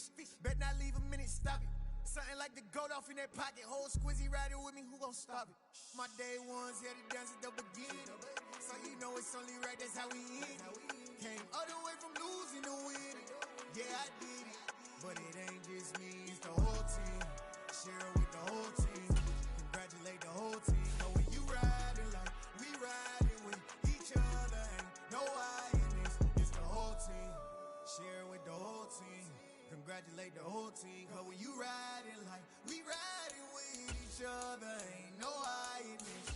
fish. Bet not leave a minute, stop it. Something like the goat off in that pocket. Whole squizzy riding with me, who gon' stop it? My day ones here to dance at the beginning. So you know it's only right, that's how we end it. Came all the way from losing to winning. Yeah, I did it. But it ain't just me, it's the whole team. Share it with the whole team. Congratulate the whole team. Know when you riding like we riding with each other. Ain't no I in this, it's the whole team. Share it with the whole team. Congratulate the whole team. Cause when you riding like we riding with each other. Ain't no I in this.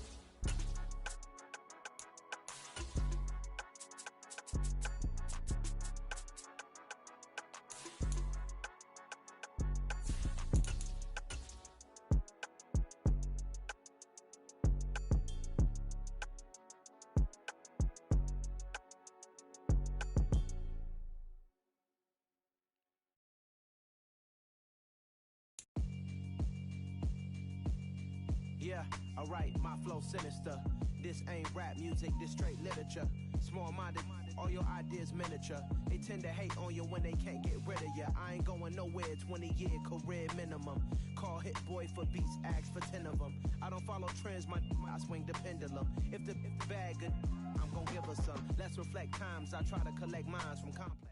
Yeah, alright, my flow sinister. This ain't rap music, this straight literature. Small-minded, all your ideas miniature. They tend to hate on you when they can't get rid of you. I ain't going nowhere, 20-year career minimum. Call Hit Boy for beats, ask for 10 of them. I don't follow trends, I swing the pendulum. If the bag good, I'm gonna give her some. Let's reflect times, I try to collect minds from complex.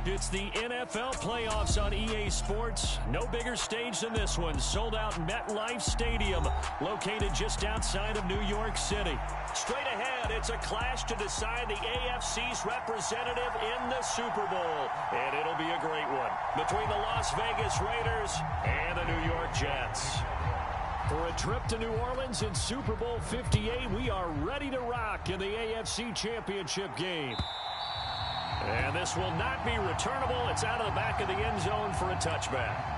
It's the NFL playoffs on EA Sports. No bigger stage than this one. Sold out MetLife Stadium, located just outside of New York City. Straight ahead, it's a clash to decide the AFC's representative in the Super Bowl. And it'll be a great one between the Las Vegas Raiders and the New York Jets. For a trip to New Orleans in Super Bowl 58, we are ready to rock in the AFC Championship game. And this will not be returnable. It's out of the back of the end zone for a touchback.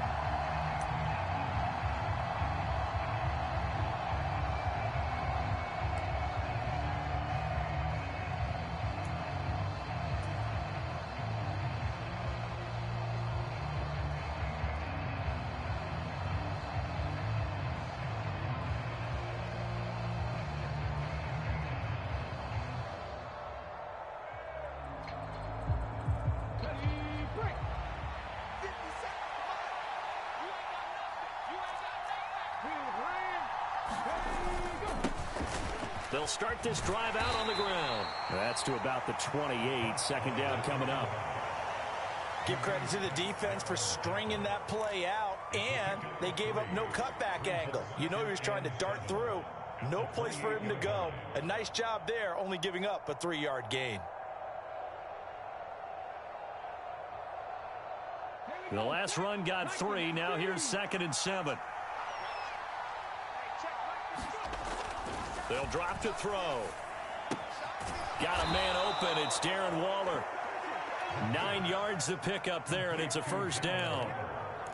They'll start this drive out on the ground. That's to about the 28. Second down coming up. Give credit to the defense for stringing that play out, and they gave up no cutback angle. You know he was trying to dart through. No place for him to go. A nice job there, only giving up a 3-yard gain. The last run got 3. Now here's 2nd and 7. They'll drop to throw. Got a man open. It's Darren Waller. 9 yards to pick up there, and it's a first down.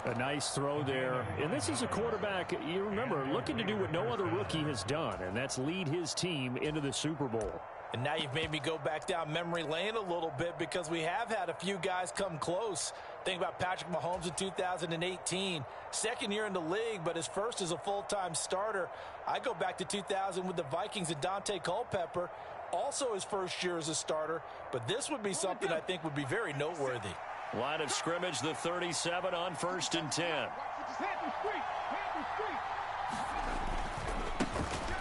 A nice throw there. And this is a quarterback, you remember, looking to do what no other rookie has done, and that's lead his team into the Super Bowl. And now you've made me go back down memory lane a little bit because we have had a few guys come close. Think about Patrick Mahomes in 2018. Second year in the league, but his first as a full-time starter. I go back to 2000 with the Vikings and Dante Culpepper. Also his first year as a starter. But this would be something I think would be very noteworthy. Line of scrimmage, the 37 on 1st and 10.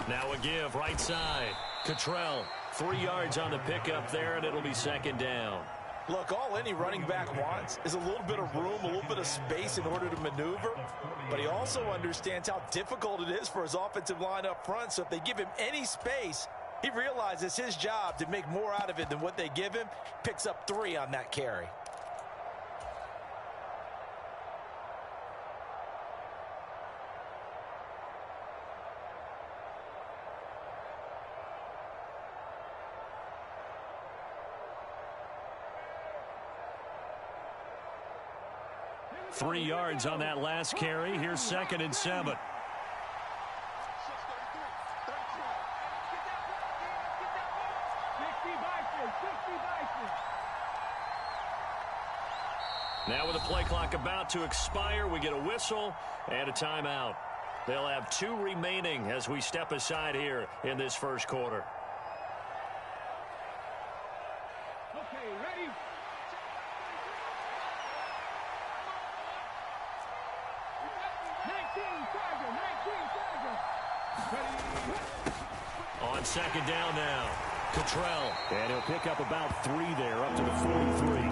Now a give, right side. Cottrell, 3 yards on the pickup there, and it'll be 2nd down. Look, all any running back wants is a little bit of room, a little bit of space in order to maneuver. But he also understands how difficult it is for his offensive line up front. So if they give him any space, he realizes it's his job to make more out of it than what they give him. Picks up 3 on that carry. Three yards on that last carry. Here's 2nd and 7. Now with the play clock about to expire, we get a whistle and a timeout. They'll have 2 remaining as we step aside here in this first quarter. On second down now, Cottrell. And he'll pick up about 3 there, up to the 43.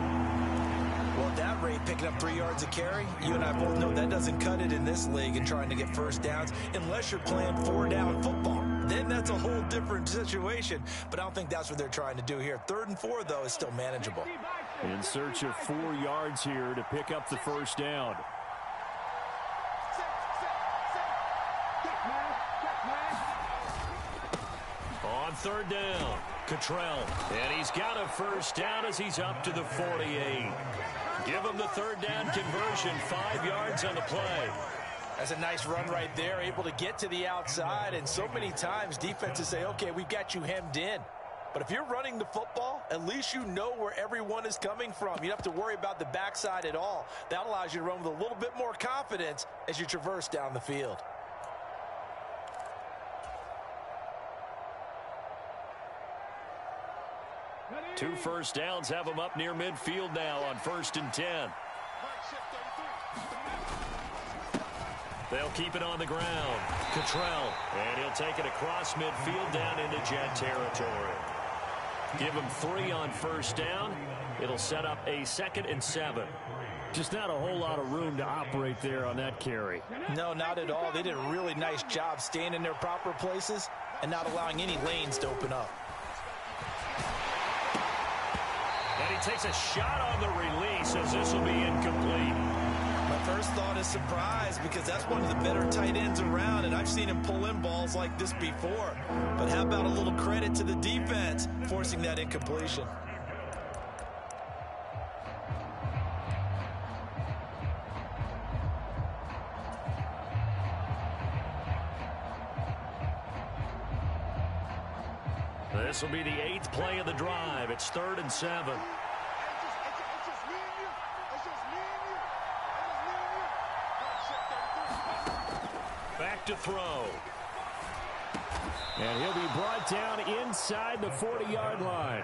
Well, at that rate, picking up 3 yards a carry, you and I both know that doesn't cut it in this league and trying to get first downs unless you're playing 4-down football. Then that's a whole different situation, but I don't think that's what they're trying to do here. 3rd and 4, though, is still manageable. In search of 4 yards here to pick up the first down. On 3rd down, Cottrell. And he's got a first down as he's up to the 48. Give him the 3rd down conversion, 5 yards on the play. That's a nice run right there, able to get to the outside. And so many times defenses say, okay, we've got you hemmed in. But if you're running the football, at least you know where everyone is coming from. You don't have to worry about the backside at all. That allows you to run with a little bit more confidence as you traverse down the field. Two first downs have him up near midfield now on 1st and 10. They'll keep it on the ground. Cottrell. And he'll take it across midfield down into Jet territory. Give him 3 on first down. It'll set up a 2nd and 7. Just not a whole lot of room to operate there on that carry. No, not at all. They did a really nice job staying in their proper places and not allowing any lanes to open up. And he takes a shot on the release as this will be incomplete. My first thought is surprise because that's one of the better tight ends around, and I've seen him pull in balls like this before. But how about a little credit to the defense forcing that incompletion? This will be the 8th play of the drive. It's 3rd and 7. Back to throw. And he'll be brought down inside the 40-yard line.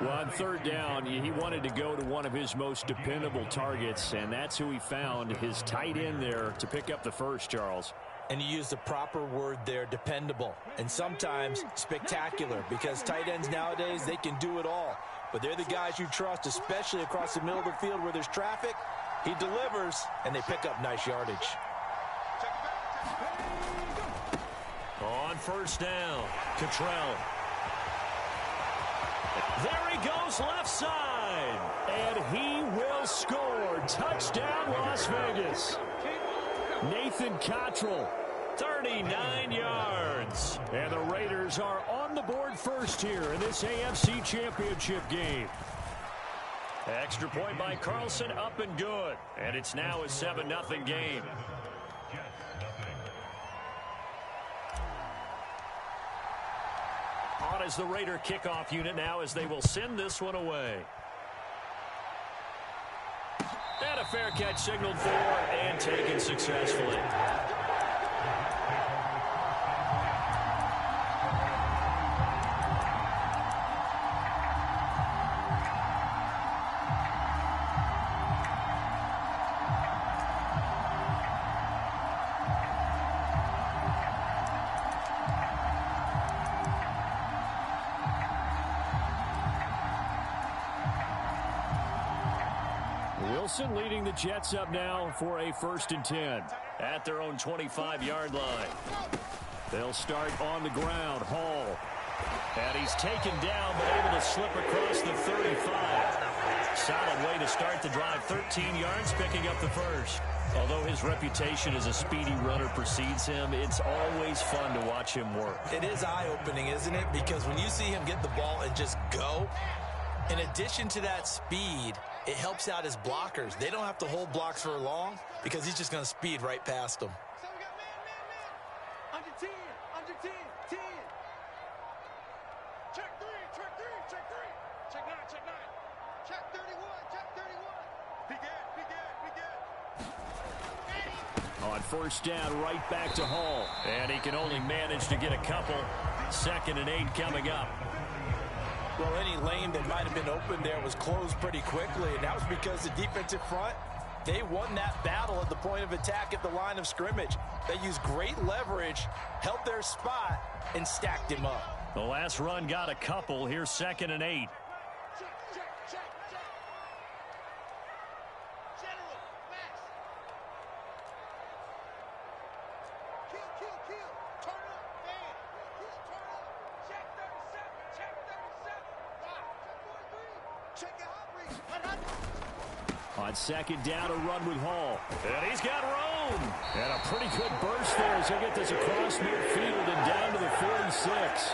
Well, on 3rd down, he wanted to go to one of his most dependable targets, and that's who he found, his tight end there, to pick up the first, Charles. And you use the proper word there, dependable, and sometimes spectacular, because tight ends nowadays, they can do it all. But they're the guys you trust, especially across the middle of the field where there's traffic. He delivers, and they pick up nice yardage. On 1st down, Cottrell. There he goes left side. And he will score. Touchdown, Las Vegas. Nathan Cottrell, 39 yards. And the Raiders are on the board first here in this AFC Championship game. Extra point by Carlson, up and good. And it's now a 7-0 game. On as the Raider kickoff unit now as they will send this one away. And a fair catch signaled for and taken successfully. Wilson leading the Jets up now for a 1st and 10 at their own 25-yard line. They'll start on the ground. Hall. And he's taken down but able to slip across the 35. Solid way to start the drive. 13 yards, picking up the first. Although his reputation as a speedy runner precedes him, it's always fun to watch him work. It is eye-opening, isn't it? Because when you see him get the ball and just go, in addition to that speed, it helps out his blockers. They don't have to hold blocks for long because he's just going to speed right past them. So we got man. Under 10, under 10, 10. Check 3, check 3, check 3. Check 9, check 9. Check 31, check 31. Big Ed. On 1st down, right back to Hall. And he can only manage to get a couple. 2nd and 8 coming up. Well, any lane that might have been open there was closed pretty quickly, and that was because the defensive front They won that battle at the point of attack at the line of scrimmage. They used great leverage, held their spot, and stacked him up. The last run got a couple. Here's 2nd and 8. On 2nd down, a run with Hall. And he's got room. And a pretty good burst there as he'll get this across midfield and down to the 46.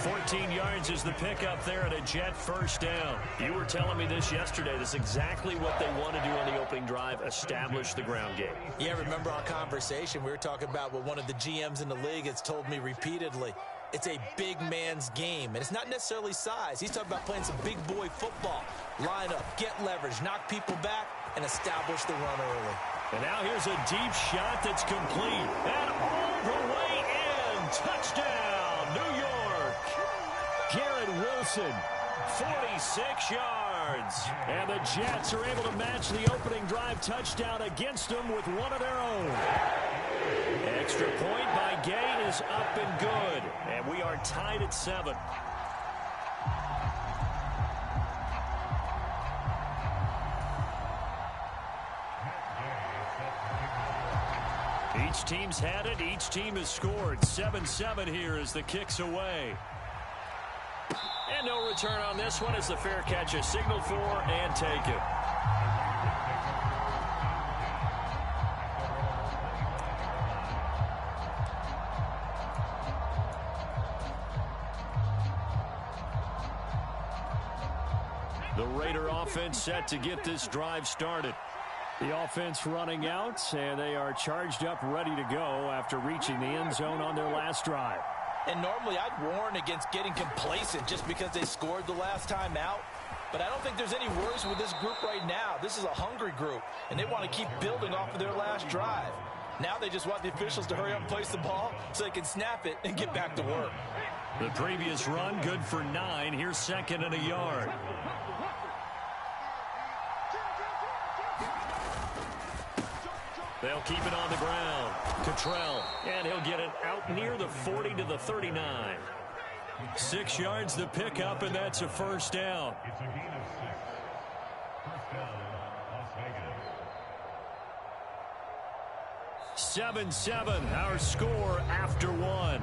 14 yards is the pickup there at a Jet first down. You were telling me this yesterday. This is exactly what they want to do on the opening drive, establish the ground game. Yeah, remember our conversation? We were talking about what one of the GMs in the league has told me repeatedly. It's a big man's game, and it's not necessarily size. He's talking about playing some big boy football. Line up, get leverage, knock people back, and establish the run early. And now here's a deep shot that's complete. And all the way in. Touchdown, New York. Garrett Wilson, 46 yards. And the Jets are able to match the opening drive touchdown against them with one of their own. Extra point by Gay is up and good. And we are tied at 7. Each team's had it. Each team has scored. 7-7 here as the kick's away. And no return on this one as the fair catch is signaled for and taken. The Raider offense set to get this drive started. The offense running out, and they are charged up, ready to go after reaching the end zone on their last drive. And normally I'd warn against getting complacent just because they scored the last time out. But I don't think there's any worries with this group right now. This is a hungry group, and they want to keep building off of their last drive. Now they just want the officials to hurry up and place the ball so they can snap it and get back to work. The previous run, good for 9. Here's 2nd and a yard. They'll keep it on the ground. Cottrell, and he'll get it out near the 40 to the 39. 6 yards the pickup, and that's a first down. 7-7, our score after 1.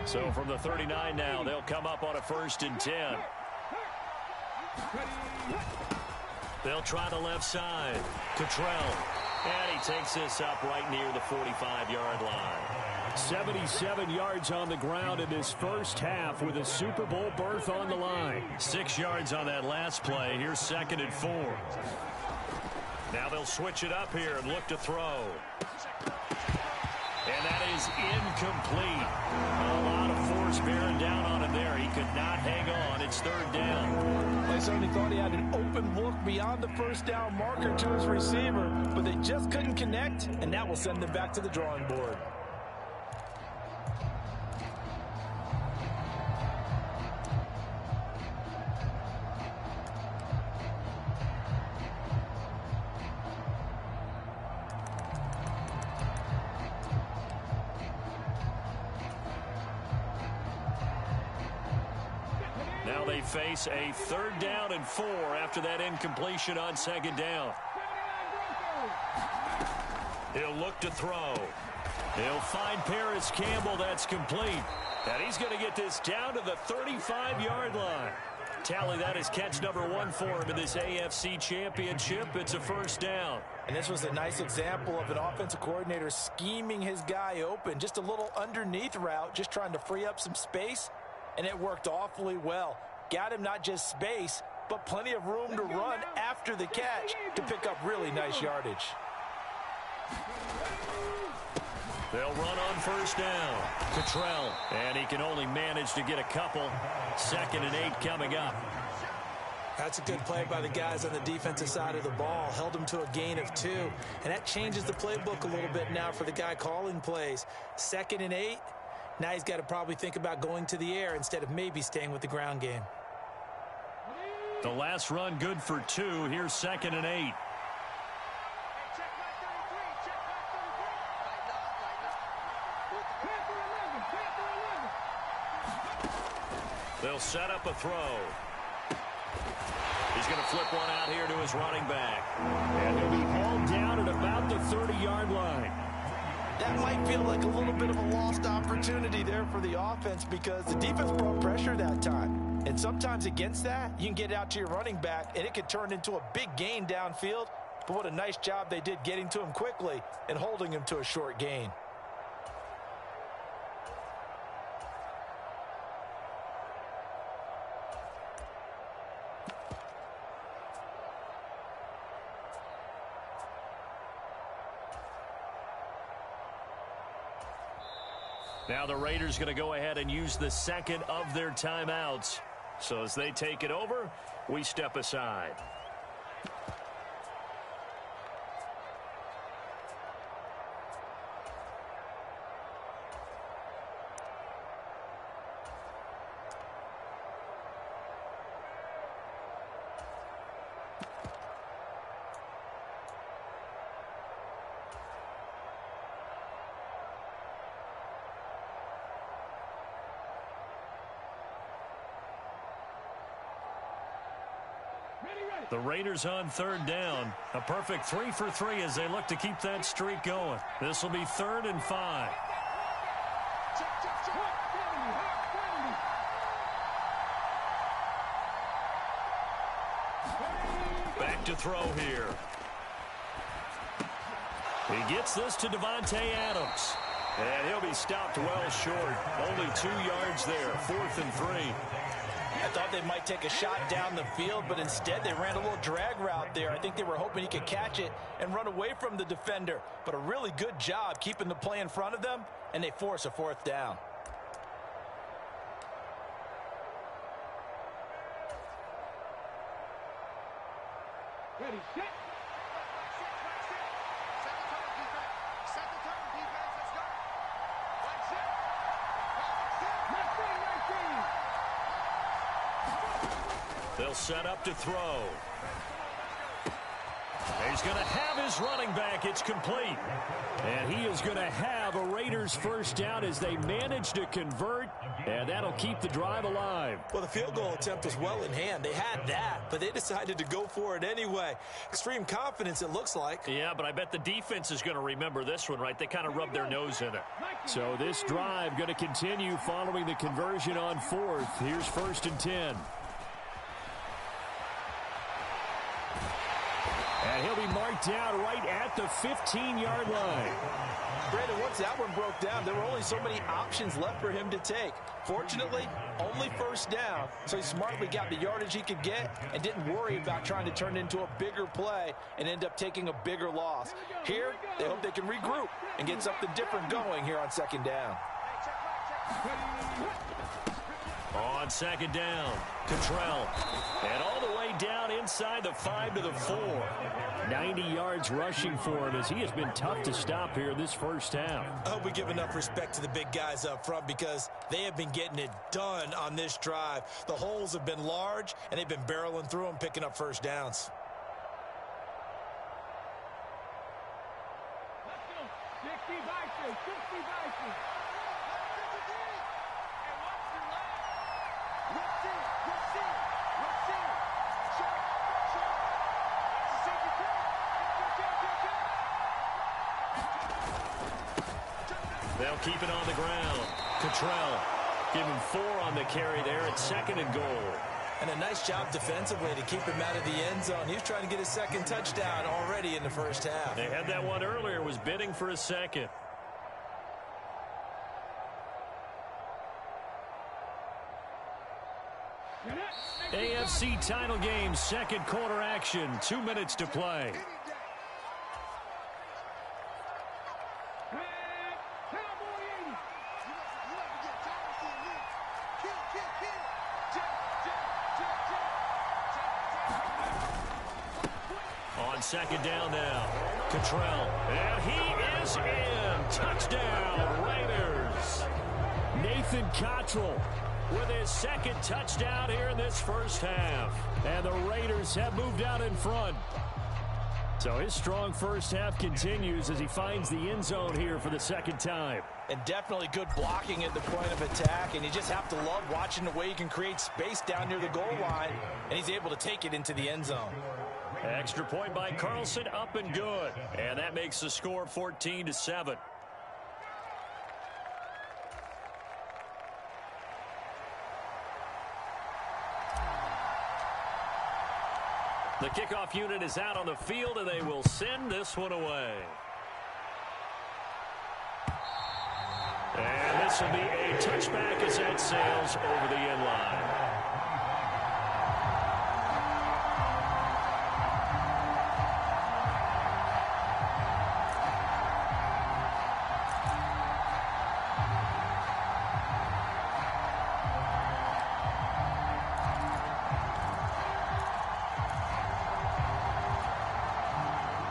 So from the 39 now, they'll come up on a 1st and 10. They'll try the left side. Cottrell. And he takes this up right near the 45-yard line. 77 yards on the ground in his first half with a Super Bowl berth on the line. 6 yards on that last play. Here's 2nd and 4. Now they'll switch it up here and look to throw. And that is incomplete. A lot of force bearing down on him there. He could not hang on. It's 3rd down. They certainly thought he had an open look beyond the first down marker to his receiver, but they just couldn't connect, and that will send them back to the drawing board. Now they face a 3rd down and 4 after that incompletion on 2nd down. He'll look to throw. He'll find Paris Campbell. That's complete. And he's going to get this down to the 35-yard line. Tally, that is catch number 1 for him in this AFC championship. It's a first down. And this was a nice example of an offensive coordinator scheming his guy open. Just a little underneath route, just trying to free up some space. And it worked awfully well. Got him not just space, but plenty of room to run after the catch to pick up really nice yardage. They'll run on first down. Cottrell, and he can only manage to get a couple. 2nd and 8 coming up. That's a good play by the guys on the defensive side of the ball. Held them to a gain of 2. And that changes the playbook a little bit now for the guy calling plays. 2nd and 8. Now he's got to probably think about going to the air instead of maybe staying with the ground game. The last run good for 2. Here's 2nd and 8. They'll set up a throw. He's going to flip one out here to his running back. And he'll be hauled down at about the 30-yard line. That might feel like a little bit of a lost opportunity there for the offense because the defense brought pressure that time. And sometimes against that, you can get out to your running back, and it could turn into a big gain downfield. But what a nice job they did getting to him quickly and holding him to a short gain. Now the Raiders going to go ahead and use the second of their timeouts. So as they take it over, we step aside. The Raiders on 3rd down. A perfect 3 for 3 as they look to keep that streak going. This will be 3rd and 5. Back to throw here. He gets this to Davante Adams. And he'll be stopped well short. Only 2 yards there. 4th and 3. I thought they might take a shot down the field, but instead they ran a little drag route there. I think they were hoping he could catch it and run away from the defender. But a really good job keeping the play in front of them, and they force a 4th down. Ready, set. They'll set up to throw. He's going to have his running back. It's complete. And he is going to have a Raiders first down as they manage to convert. And that'll keep the drive alive. Well, the field goal attempt was well in hand. They had that, but they decided to go for it anyway. Extreme confidence, it looks like. Yeah, but I bet the defense is going to remember this one, right? They kind of rubbed their nose in it. So this drive going to continue following the conversion on 4th. Here's 1st and 10. And he'll be marked down right at the 15-yard line. Brandon, once that one broke down, there were only so many options left for him to take. Fortunately, only 1st down, so he smartly got the yardage he could get and didn't worry about trying to turn it into a bigger play and end up taking a bigger loss. Here, they hope they can regroup and get something different going here on 2nd down. On 2nd down, Cottrell. And all the way down inside the 5 to the 4. 90 yards rushing for him as he has been tough to stop here this first half. I hope we give enough respect to the big guys up front because they have been getting it done on this drive. The holes have been large, and they've been barreling through them, picking up first downs. Let's go. 60 Bison, 60 Bison. They'll keep it on the ground. Cottrell, give him 4 on the carry there at 2nd and goal. And a nice job defensively to keep him out of the end zone. He was trying to get his 2nd touchdown already in the first half. They had that one earlier, was bidding for a 2nd. AFC title game, 2nd quarter action, 2 minutes to play. On second down now, Cottrell. And he is in. Touchdown, Raiders. Nathan Cottrell with his second touchdown here in this first half. And the Raiders have moved out in front. So his strong first half continues as he finds the end zone here for the second time. And definitely good blocking at the point of attack. And you just have to love watching the way he can create space down near the goal line. And he's able to take it into the end zone. Extra point by Carlson, up and good. And that makes the score 14-7. The kickoff unit is out on the field, and they will send this one away. And this will be a touchback as that sails over the end line.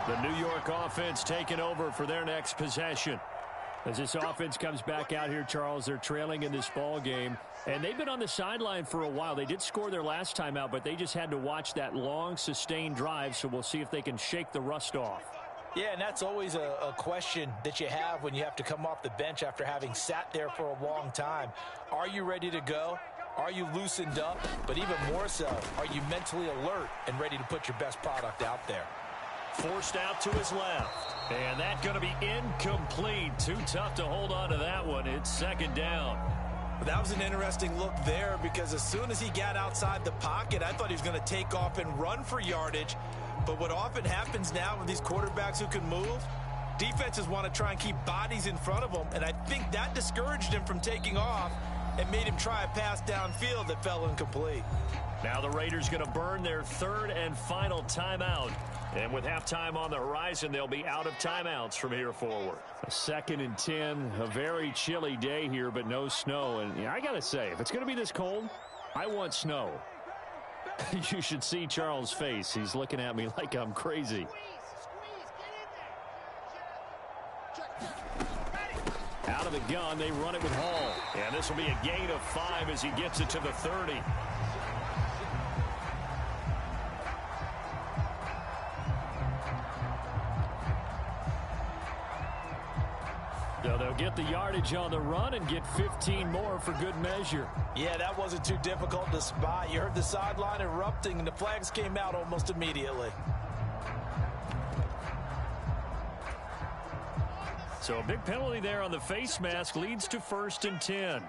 The New York offense taking over for their next possession. As this offense comes back out here, Charles, they're trailing in this ball game. And they've been on the sideline for a while. They did score their last time out, but they just had to watch that long, sustained drive. So we'll see if they can shake the rust off. Yeah, and that's always a question that you have when you have to come off the bench after having sat there for a long time. Are you ready to go? Are you loosened up? But even more so, are you mentally alert and ready to put your best product out there? Forced out to his left. And that's going to be incomplete. Too tough to hold on to that one. It's second down. That was an interesting look there because as soon as he got outside the pocket, I thought he was going to take off and run for yardage. But what often happens now with these quarterbacks who can move, defenses want to try and keep bodies in front of them. And I think that discouraged him from taking off and made him try a pass downfield that fell incomplete. Now the Raiders going to burn their third and final timeout. And with halftime on the horizon, they'll be out of timeouts from here forward. A 2nd and 10, a very chilly day here, but no snow. And I got to say, if it's going to be this cold, I want snow. You should see Charles' face. He's looking at me like I'm crazy. Out of the gun, they run it with Hall. And this will be a gain of 5 as he gets it to the 30. So they'll get the yardage on the run and get 15 more for good measure. Yeah, that wasn't too difficult to spot. You heard the sideline erupting, and the flags came out almost immediately. So a big penalty there on the face mask leads to 1st and 10.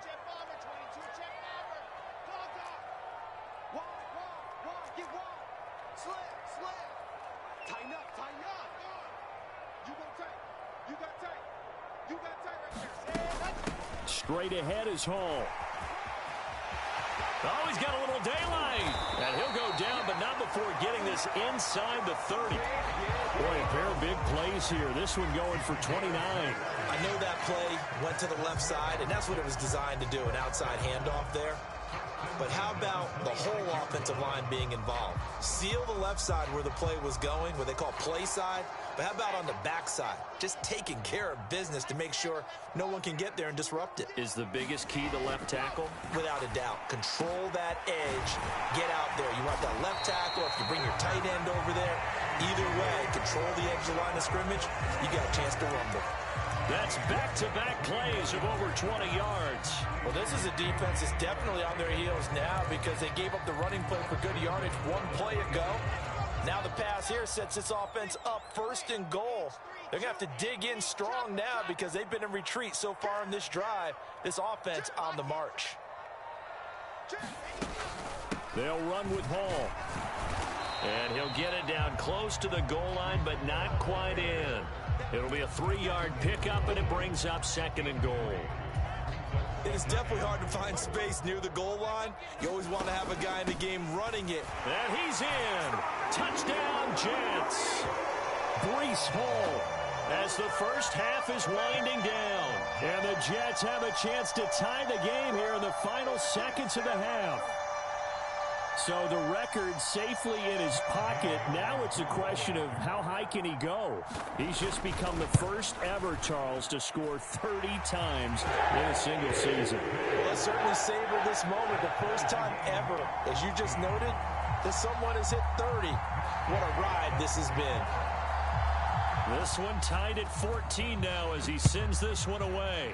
Straight ahead is Hall. Oh, he's got a little daylight. And he'll go down, but not before getting this inside the 30. Boy, a pair of big plays here. This one going for 29. I know that play went to the left side, and that's what it was designed to do, an outside handoff there. But how about the whole offensive line being involved? Seal the left side where the play was going, what they call play side. But how about on the backside? Just taking care of business to make sure no one can get there and disrupt it. Is the biggest key the left tackle? Without a doubt. Control that edge. Get out there. You want that left tackle. If you bring your tight end over there, either way, control the edge of the line of scrimmage. You got a chance to rumble. That's back-to-back plays of over 20 yards. Well, this is a defense that's definitely on their heels now because they gave up the running play for good yardage one play ago. Now the pass here sets this offense up 1st and goal. They're going to have to dig in strong now because they've been in retreat so far in this drive. This offense on the march. They'll run with Hall. And he'll get it down close to the goal line, but not quite in. It'll be a 3-yard pickup, and it brings up 2nd and goal. It is definitely hard to find space near the goal line. You always want to have a guy in the game running it. And he's in. Touchdown, Jets. Breece Hall as the first half is winding down. And the Jets have a chance to tie the game here in the final seconds of the half. So the record safely in his pocket. Now it's a question of how high can he go. He's just become the first ever, Charles, to score 30 times in a single season. Well, let's certainly savor this moment. The first time ever, as you just noted, that someone has hit 30. What a ride this has been. This one tied at 14 now as he sends this one away.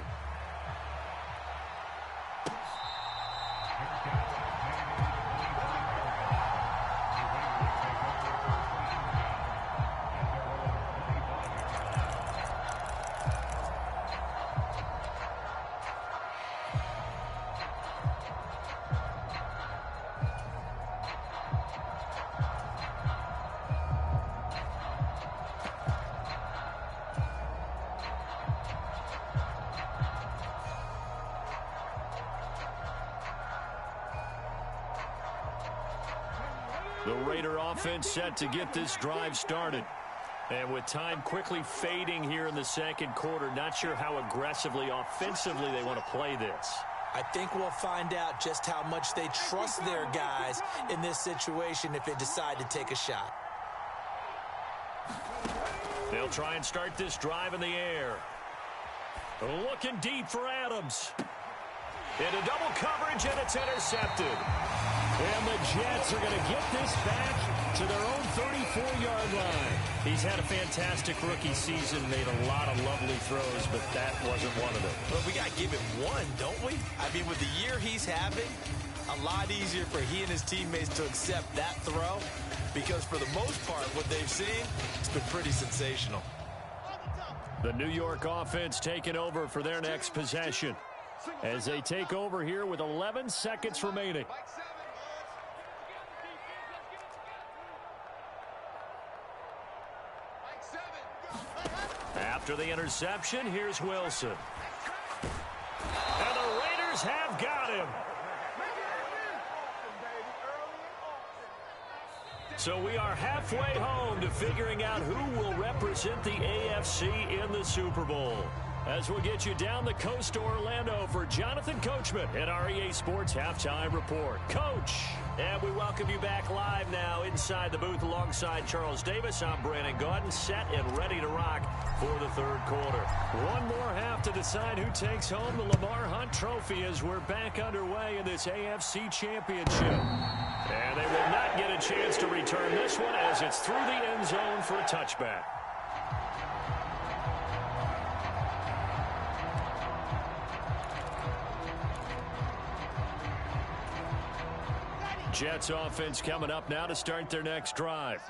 The Raider offense set to get this drive started. And with time quickly fading here in the second quarter, not sure how aggressively, offensively they want to play this. I think we'll find out just how much they trust their guys in this situation if they decide to take a shot. They'll try and start this drive in the air. Looking deep for Adams. Into double coverage, and it's intercepted. And the Jets are going to get this back to their own 34-yard line. He's had a fantastic rookie season, made a lot of lovely throws, but that wasn't one of them. Well, we got to give him one, don't we? I mean, with the year he's having, a lot easier for he and his teammates to accept that throw, because for the most part, what they've seen, it's been pretty sensational. The New York offense taking over for their next possession as they take over here with 11 seconds remaining. After the interception, here's Wilson. And the Raiders have got him. So we are halfway home to figuring out who will represent the AFC in the Super Bowl. As we'll get you down the coast to Orlando for Jonathan Coachman at our EA Sports Halftime Report. Coach, and we welcome you back live now inside the booth alongside Charles Davis. I'm Brandon Gaudin, set and ready to rock for the third quarter. One more half to decide who takes home the Lamar Hunt Trophy as we're back underway in this AFC Championship. And they will not get a chance to return this one as it's through the end zone for a touchback. Jets offense coming up now to start their next drive.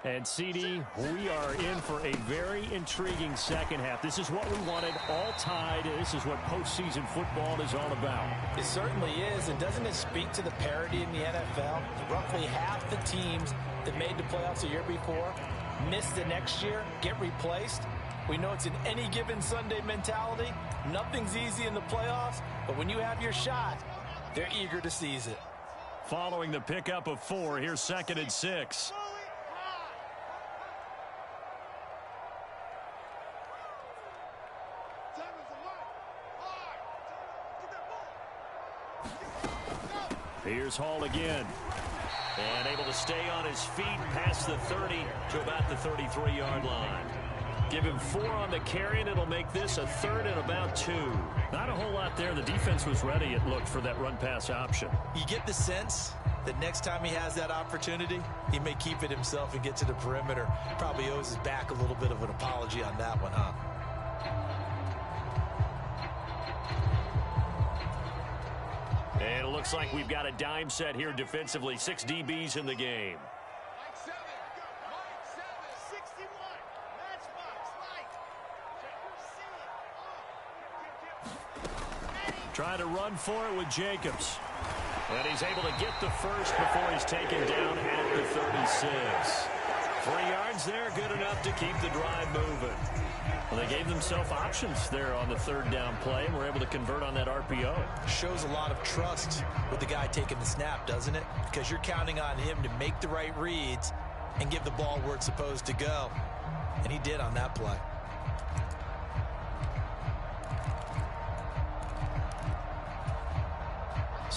And CD, we are in for a very intriguing second half. This is what we wanted, all tied. This is what postseason football is all about. It certainly is, and doesn't it speak to the parity in the NFL? Roughly half the teams that made the playoffs the year before miss the next year, get replaced. We know it's an any given Sunday mentality. Nothing's easy in the playoffs, but when you have your shot, they're eager to seize it. Following the pickup of 4, here's 2nd and 6. Here's Hall again. And able to stay on his feet past the 30 to about the 33-yard line. Give him 4 on the carry, and it'll make this a 3rd and about 2. Not a whole lot there. The defense was ready, it looked, for that run-pass option. You get the sense that next time he has that opportunity, he may keep it himself and get to the perimeter. Probably owes his back a little bit of an apology on that one, huh? And it looks like we've got a dime set here defensively. 6 DBs in the game. Trying to run for it with Jacobs. And he's able to get the first before he's taken down at the 36. 3 yards there, good enough to keep the drive moving. Well, they gave themselves options there on the 3rd down play and were able to convert on that RPO. Shows a lot of trust with the guy taking the snap, doesn't it? Because you're counting on him to make the right reads and give the ball where it's supposed to go. And he did on that play.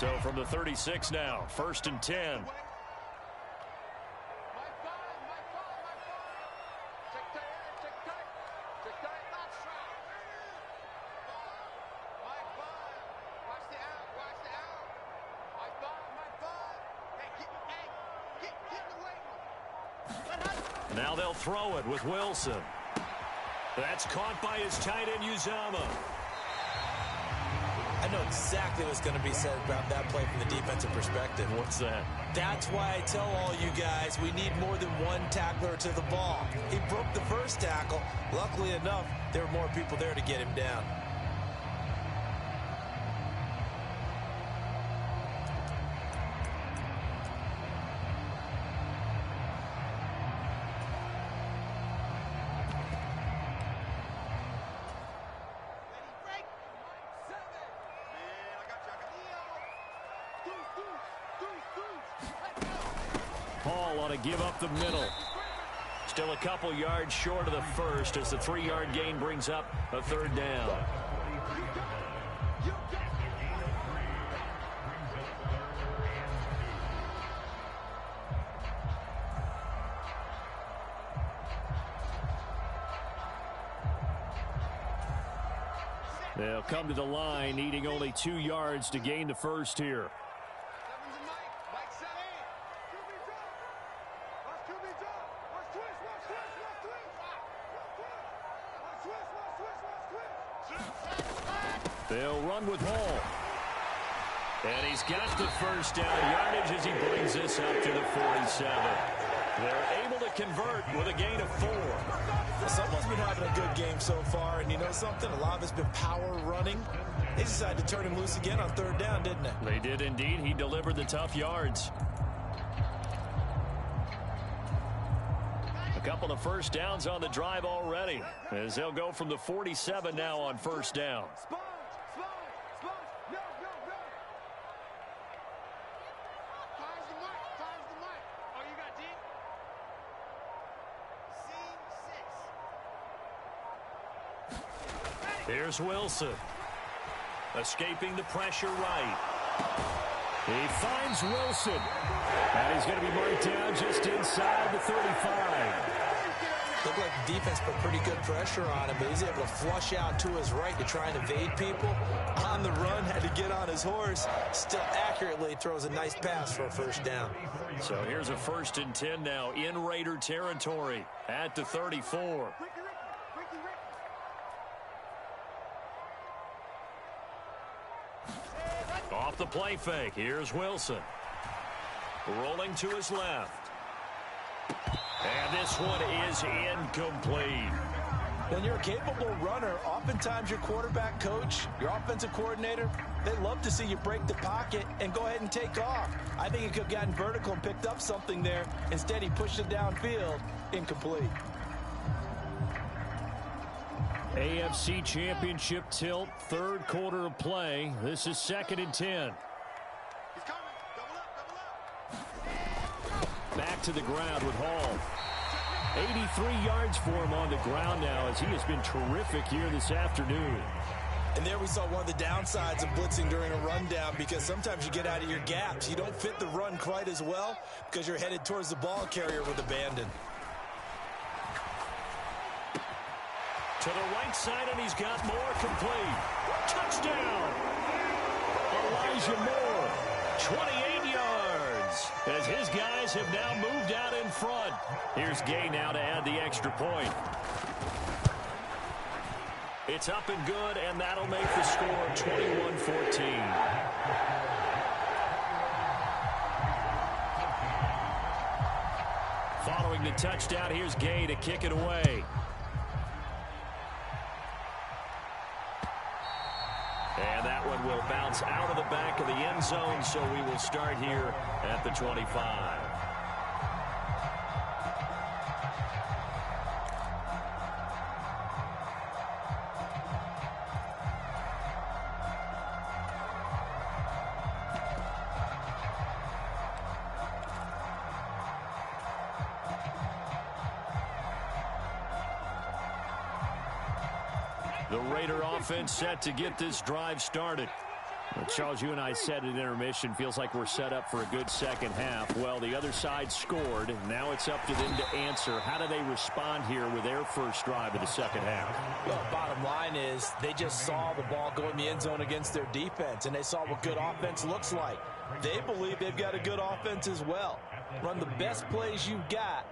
So from the 36 now, 1st and 10. Now they'll throw it with Wilson. That's caught by his tight end, Uzama. I know exactly what's going to be said about that play from the defensive perspective. What's that? That's why I tell all you guys we need more than one tackler to the ball. He broke the first tackle. Luckily enough, there were more people there to get him down. Paul ought to give up the middle. Still a couple yards short of the first as the 3-yard gain brings up a 3rd down. They'll come to the line needing only 2 yards to gain the first here. They'll run with Hall. And he's got the first down yardage as he brings this up to the 47. They're able to convert with a gain of 4. Someone's been having a good game so far, and you know something? A lot of it's been power running. They decided to turn him loose again on 3rd down, didn't they? They did indeed. He delivered the tough yards. A couple of first downs on the drive already, as they'll go from the 47 now on 1st down. Here's Wilson. Escaping the pressure right. He finds Wilson. And he's going to be marked down just inside the 35. Looked like the defense put pretty good pressure on him, but he's able to flush out to his right to try and evade people. On the run, had to get on his horse. Still accurately throws a nice pass for a 1st down. So here's a 1st and 10 now in Raider territory at the 34. Off the play fake. Here's Wilson. Rolling to his left. And this one is incomplete. When you're a capable runner, oftentimes your quarterback coach, your offensive coordinator, they love to see you break the pocket and go ahead and take off. I think he could have gotten vertical and picked up something there. Instead, he pushed it downfield. Incomplete. AFC Championship tilt, 3rd quarter of play. This is 2nd and 10. He's coming. Double up. Back to the ground with Hall. 83 yards for him on the ground now as he has been terrific here this afternoon. And there we saw one of the downsides of blitzing during a rundown, because sometimes you get out of your gaps. You don't fit the run quite as well because you're headed towards the ball carrier with abandon. To the right side, and he's got more complete. Touchdown! Elijah Moore, 28 yards, as his guys have now moved out in front. Here's Gay now to add the extra point. It's up and good, and that'll make the score 21-14. Following the touchdown, here's Gay to kick it away. And that one will bounce out of the back of the end zone, so we will start here at the 25. The Raider offense set to get this drive started. Well, Charles, you and I said at intermission, feels like we're set up for a good second half. Well, the other side scored. Now it's up to them to answer. How do they respond here with their first drive of the second half? Well, bottom line is they just saw the ball go in the end zone against their defense, and they saw what good offense looks like. They believe they've got a good offense as well. Run the best plays you've got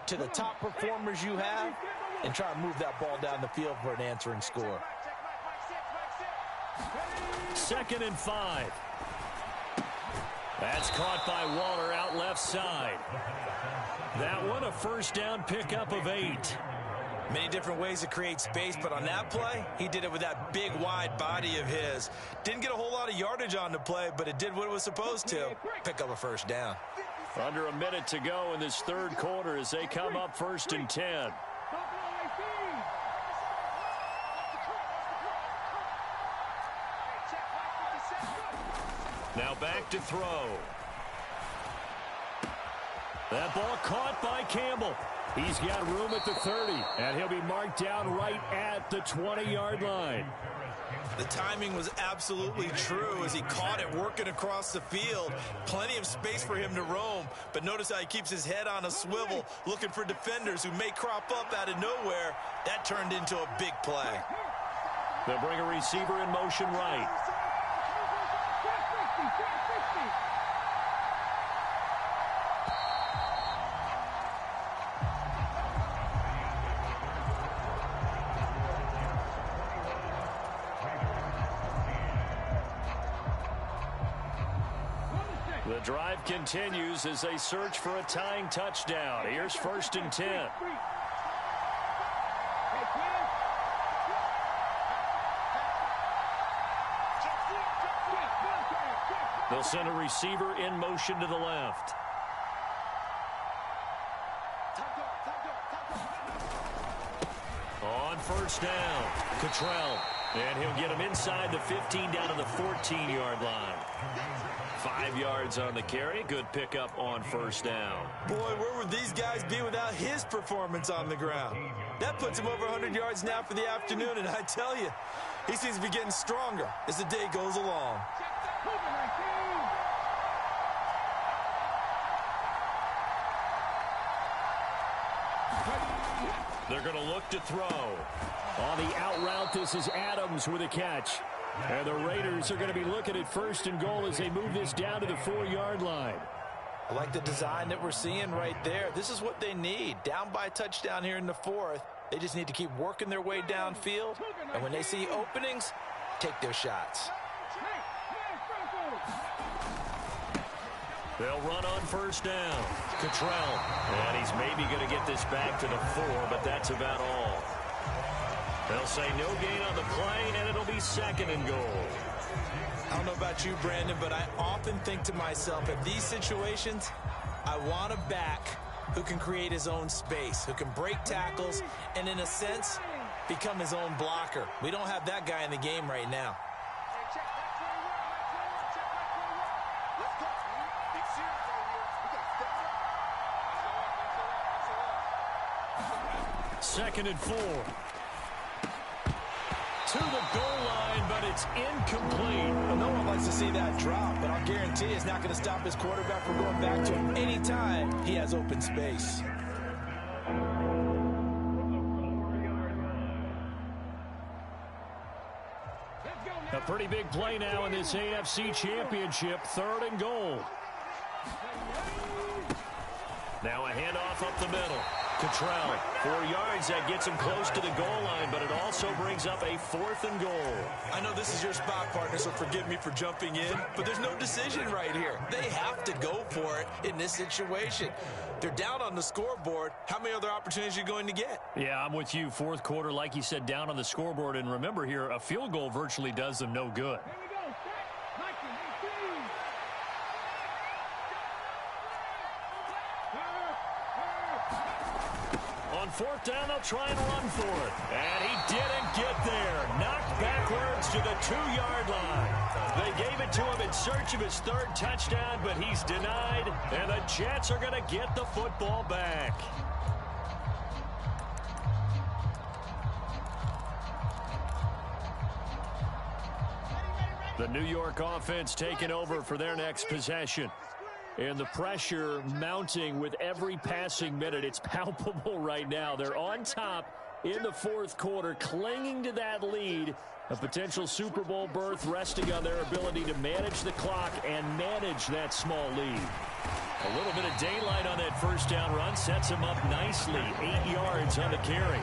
to the top performers you have and try to move that ball down the field for an answering score. 2nd and 5. That's caught by Waller out left side. That one a first down pickup of 8. Many different ways to create space, but on that play, he did it with that big, wide body of his. Didn't get a whole lot of yardage on the play, but it did what it was supposed to. Pick up a first down. Under a minute to go in this third quarter as they come up 1st and 10. Now back to throw. That ball caught by Campbell. He's got room at the 30, and he'll be marked down right at the 20-yard line. The timing was absolutely true as he caught it working across the field. Plenty of space for him to roam, but notice how he keeps his head on a swivel, looking for defenders who may crop up out of nowhere. That turned into a big play. They'll bring a receiver in motion right. The drive continues as they search for a tying touchdown. Here's 1st and 10. They'll send a receiver in motion to the left. On 1st down, Cottrell. And he'll get him inside the 15 down to the 14-yard line. 5 yards on the carry. Good pickup on 1st down. Boy, where would these guys be without his performance on the ground? That puts him over 100 yards now for the afternoon, and I tell you, he seems to be getting stronger as the day goes along. They're going to look to throw. On the out route, this is Adams with a catch. And the Raiders are going to be looking at 1st and goal as they move this down to the 4-yard line. I like the design that we're seeing right there. This is what they need. Down by a touchdown here in the 4th. They just need to keep working their way downfield. And when they see openings, take their shots. They'll run on 1st down. Cottrell. And he's maybe going to get this back to the 4, but that's about all. They'll say no gain on the play, and it'll be 2nd and goal. I don't know about you, Brandon, but I often think to myself, in these situations, I want a back who can create his own space, who can break tackles, and in a sense, become his own blocker. We don't have that guy in the game right now. 2nd and 4. To the goal line, but it's incomplete. Well, no one likes to see that drop, but I'll guarantee it's not going to stop his quarterback from going back to him anytime he has open space. A pretty big play now in this AFC Championship. 3rd and goal. Now a handoff up the middle. Cottrell, 4 yards. That gets him close to the goal line, but it also brings up a 4th and goal. I know this is your spot, partner, so forgive me for jumping in, but there's no decision right here. They have to go for it in this situation. They're down on the scoreboard. How many other opportunities are you going to get? Yeah, I'm with you. 4th quarter, like you said, down on the scoreboard. And remember here, a field goal virtually does them no good. On 4th down, they'll try and run for it. And he didn't get there. Knocked backwards to the 2-yard line. They gave it to him in search of his 3rd touchdown, but he's denied. And the Jets are going to get the football back. The New York offense taking over for their next possession. And the pressure mounting with every passing minute. It's palpable right now. They're on top in the fourth quarter, clinging to that lead. A potential Super Bowl berth resting on their ability to manage the clock and manage that small lead. A little bit of daylight on that first down run sets him up nicely. 8 yards on the carry.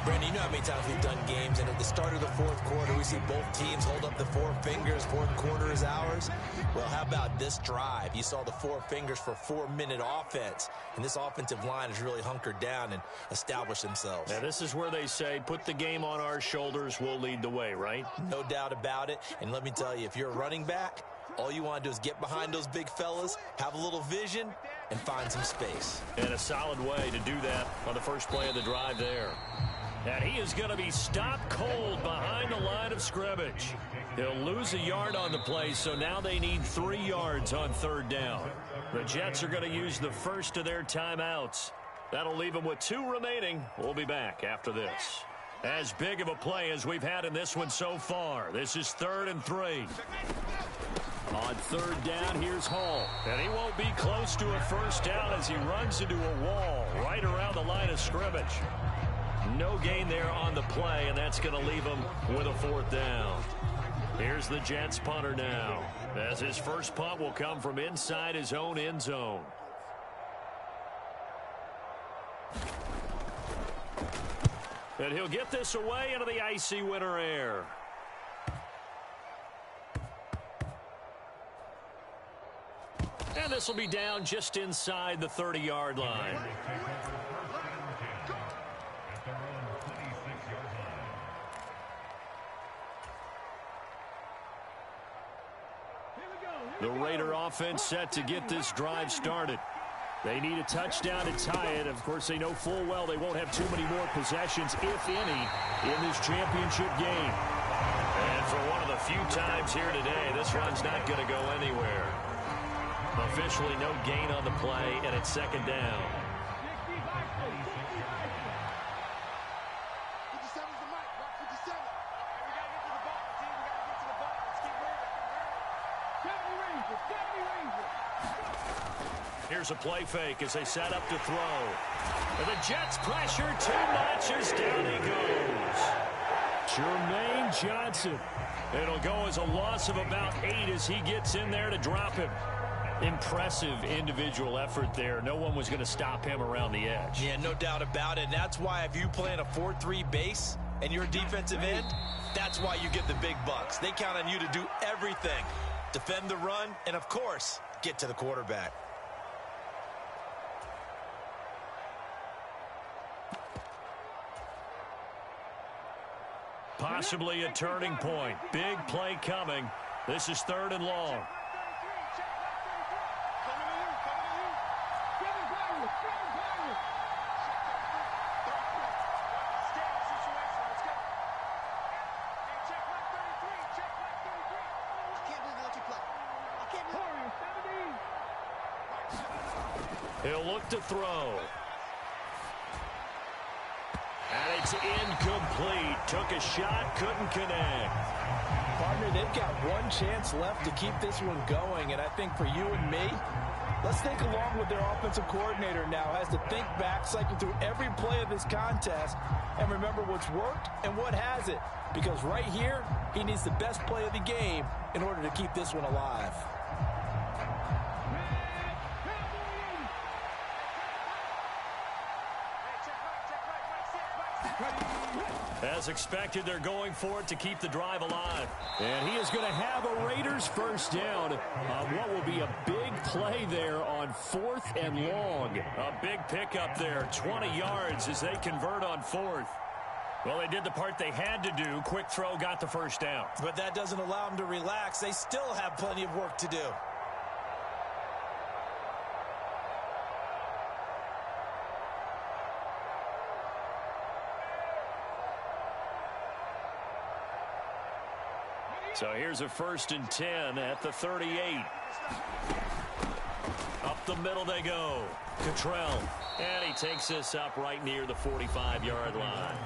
Brandon, you know how many times we've done games, and at the start of the fourth quarter, we see both teams hold up the four fingers. Fourth quarter is ours. Well, how about this drive? You saw the four fingers for 4-minute offense, and this offensive line has really hunkered down and established themselves. Now, this is where they say, put the game on our shoulders, we'll lead the way, right? No doubt about it, and let me tell you, if you're a running back, all you want to do is get behind those big fellas, have a little vision, and find some space. And a solid way to do that on the first play of the drive there. And he is going to be stopped cold behind the line of scrimmage. He'll lose a yard on the play, so now they need 3 yards on third down. The Jets are going to use the first of their timeouts. That'll leave them with 2 remaining. We'll be back after this. As big of a play as we've had in this one so far. This is 3rd and 3. On third down, here's Hall. And he won't be close to a first down as he runs into a wall right around the line of scrimmage. No gain there on the play, and that's going to leave him with a 4th down. Here's the Jets punter now, as his first punt will come from inside his own end zone. And he'll get this away into the icy winter air. And this will be down just inside the 30-yard line. The Raider offense set to get this drive started. They need a touchdown to tie it. Of course, they know full well they won't have too many more possessions, if any, in this championship game. And for one of the few times here today, this run's not going to go anywhere. Officially no gain on the play, and it's 2nd down. Here's a play fake as they set up to throw. And the Jets pressure too much as down he goes. Jermaine Johnson. It'll go as a loss of about 8 as he gets in there to drop him. Impressive individual effort there. No one was going to stop him around the edge. Yeah, no doubt about it. And that's why if you play in a 4-3 base and you're a defensive end, that's why you get the big bucks. They count on you to do everything. Defend the run and, of course, get to the quarterback. Possibly a turning point. Big play coming. This is 3rd and long. He'll look to throw. And it's incomplete. Took a shot, couldn't connect. Partner, they've got one chance left to keep this one going, and I think for you and me, let's think along with their offensive coordinator now has to think back, cycle through every play of this contest, and remember what's worked and what hasn't. Because right here, he needs the best play of the game in order to keep this one alive. As expected, they're going for it to keep the drive alive. And he is going to have a Raiders first down on what will be a big play there on 4th and long. A big pickup there, 20 yards as they convert on 4th. Well, they did the part they had to do. Quick throw got the first down. But that doesn't allow them to relax. They still have plenty of work to do. So here's a 1st and 10 at the 38. Up the middle they go. Cottrell. And he takes this up right near the 45-yard line.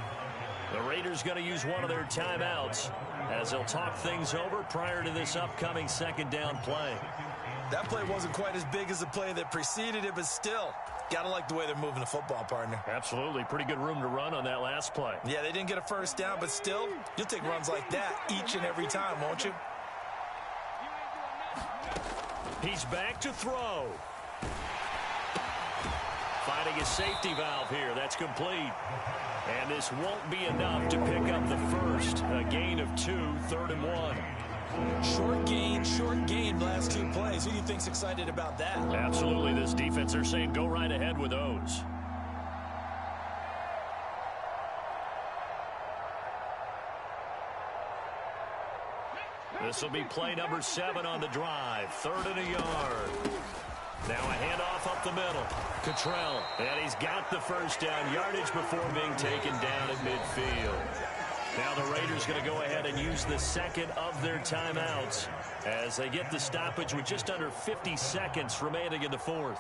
The Raiders going to use one of their timeouts as they'll talk things over prior to this upcoming second down play. That play wasn't quite as big as the play that preceded it, but still, got to like the way they're moving the football, partner. Absolutely. Pretty good room to run on that last play. Yeah, they didn't get a first down, but still, you'll take runs like that each and every time, won't you? He's back to throw. Finding a safety valve here. That's complete. And this won't be enough to pick up the first. A gain of 2, 3rd and 1. Short gain last 2 plays. Who do you think's excited about that? Absolutely. This defense, they're saying go right ahead with those. This will be play number 7 on the drive. 3rd and a yard. Now a handoff up the middle. Cottrell. And he's got the first down. Yardage before being taken down at midfield. Now the Raiders going to go ahead and use the second of their timeouts as they get the stoppage with just under 50 seconds remaining in the 4th.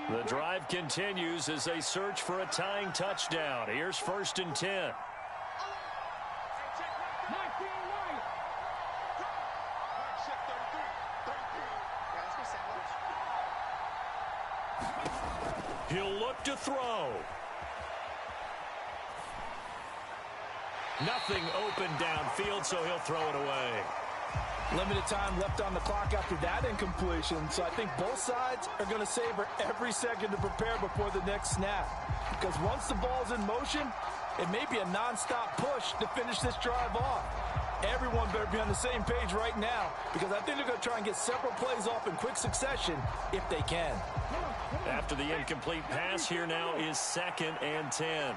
The drive continues as they search for a tying touchdown. Here's 1st and 10. He'll look to throw. Nothing open downfield, so he'll throw it away. Limited time left on the clock after that incompletion, so I think both sides are going to savor every second to prepare before the next snap. Because once the ball's in motion, it may be a nonstop push to finish this drive off. Everyone better be on the same page right now, because I think they're going to try and get several plays off in quick succession if they can. After the incomplete pass, here now is 2nd and 10.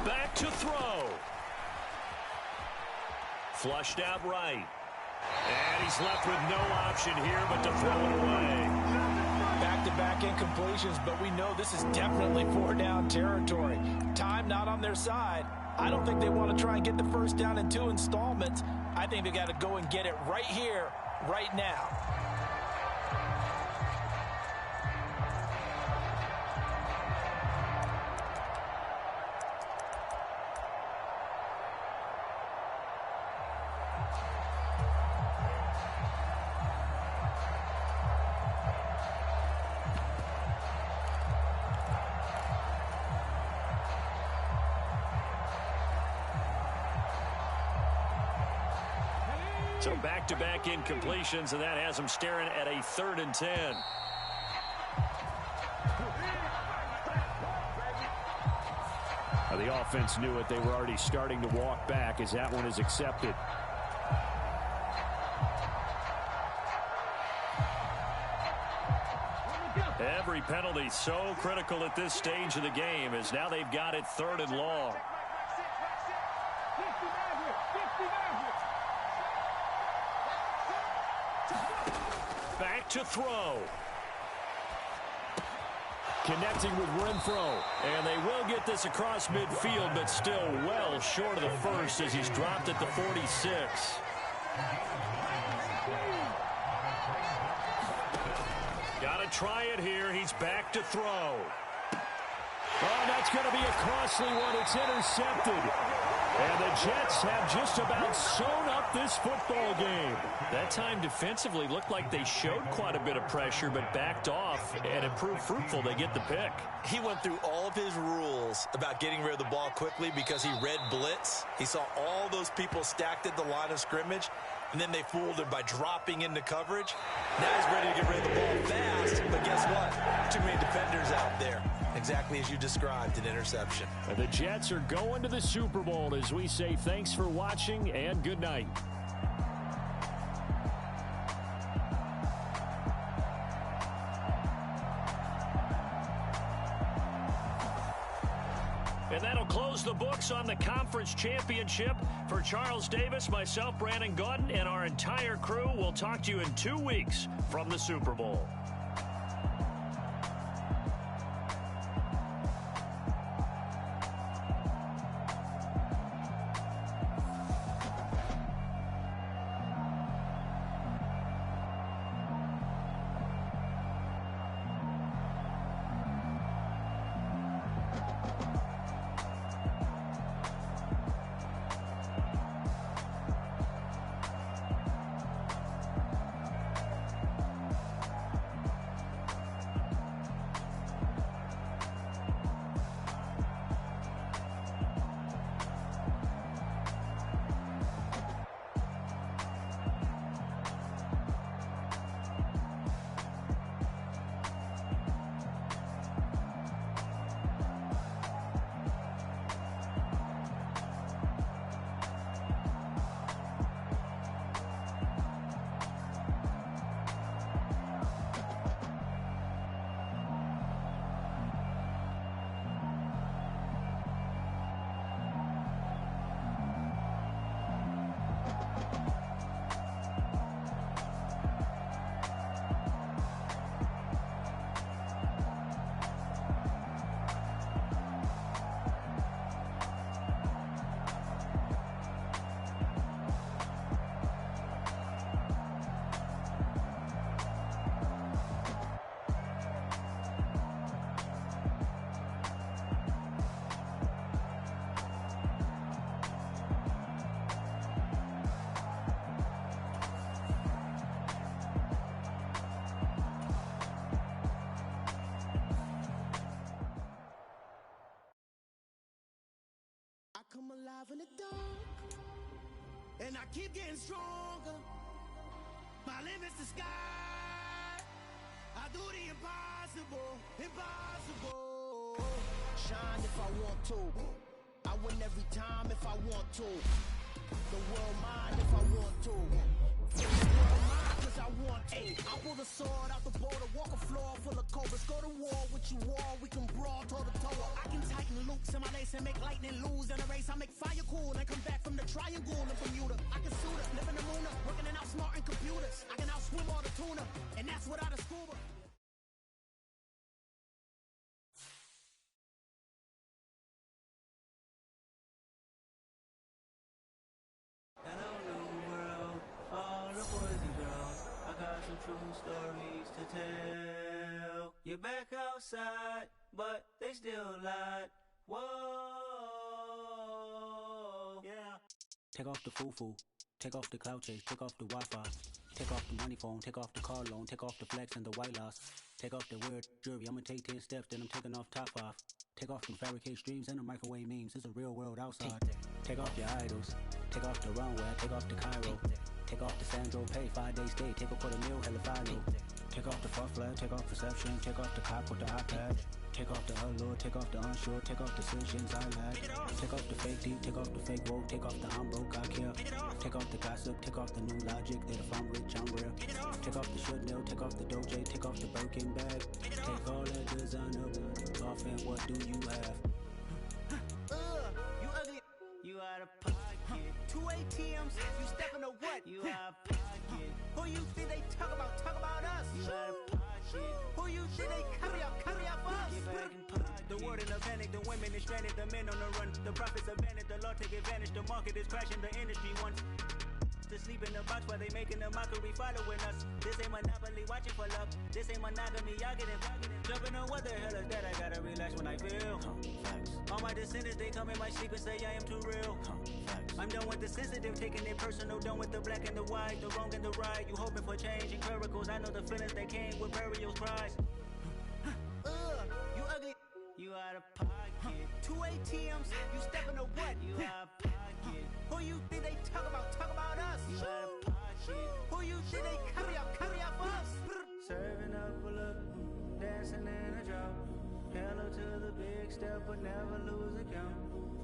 Back to throw. Flushed out right. And he's left with no option here but to throw it away. Back-to-back incompletions, but we know this is definitely 4-down territory. Time not on their side. I don't think they want to try and get the first down in 2 installments. I think they got to go and get it right here, right now. So back-to-back incompletions, and that has them staring at a 3rd and 10. The offense knew it. They were already starting to walk back as that one is accepted. Every penalty so critical at this stage of the game as now they've got it 3rd and long. Back to throw. Connecting with Renfro. And they will get this across midfield, but still well short of the first as he's dropped at the 46. Got to try it here. He's back to throw. Oh, that's going to be a costly one. It's intercepted. And the Jets have just about sewn up this football game. That time defensively looked like they showed quite a bit of pressure, but backed off, and it proved fruitful. They get the pick. He went through all of his rules about getting rid of the ball quickly because he read blitz. He saw all those people stacked at the line of scrimmage, and then they fooled him by dropping into coverage. Now he's ready to get rid of the ball fast, but guess what? Too many defenders out there. Exactly as you described, an interception. And the Jets are going to the Super Bowl as we say thanks for watching and good night. And that'll close focus on the conference championship. For Charles Davis, myself, Brandon Gaudin, and our entire crew, we'll talk to you in 2 weeks from the Super Bowl. I come alive in the dark, and I keep getting stronger. My limit's the sky. I do the impossible, impossible. Shine if I want to. I win every time if I want to. The world mine if I want to. The world mine 'cause I want to. I pull the sword out the border, walk a floor full of cobras. Go to war with you all, we can brawl toe to toe. I can tighten loops in my lace and make lightning lose in a race. I make fire cool and come back from the triangle in Bermuda. I can suit it, live in the moon, working and outsmarting computers. I can outswim all the tuna, and that's without a scuba. Hello, new world, all the boys and girls. I got some true stories to tell. You're back outside, but they still lied. Whoa, yeah. Take off the foo-foo, take off the cloud chase, take off the Wi-Fi, take off the money phone, take off the car loan, take off the flex and the white loss, take off the weird jewelry. I'ma take 10 steps, then I'm taking off top 5. Take off the fabricate streams and the microwave memes. It's a real world outside. Take off your idols, take off the runway, take off the Cairo, take off the Sandro Pay, 5-day stay, take off for the meal, hella final. Take off the fuck flag, take off perception, take off the cop with the iPad. Take off the allure, take off the unsure, take off decisions I lack. Take off the fake deep, take off the fake woke, take off the I'm broke, I care. Take off the gossip, take off the new logic that if I'm rich, I'm real. Take off the should know, take off the Doja, take off the Birkin bag. Take all that designer off and what do you have? You ugly, you out of pocket. 2 ATMs, you stepping to what? You out of pocket. Who you think they talk about us? You out of pocket. Who you think they carry out for us? Get back in pocket. The world in a panic, the women is stranded, the men on the run. The profits abandoned, the law take advantage, the market is crashing, the industry wants to sleep in the box while they making a mockery following us. This ain't monopoly, watching for love. This ain't monogamy, y'all getting jumping on what the hell is that? I gotta relax when I feel. All my descendants, they come in my sleep and say I am too real. I'm done with the sensitive, taking it personal, done with the black and the white, the wrong and the right. You hoping for change and miracles, I know the feelings that came with burials, cries. You ugly. You out of pocket. 2 ATMs, you stepping to what? You out of pocket. Who you think they talk about us? You out of pocket. Who you think they carry out for us? Serving up a look, dancing in a drop. Hello to the big step, but never lose a count.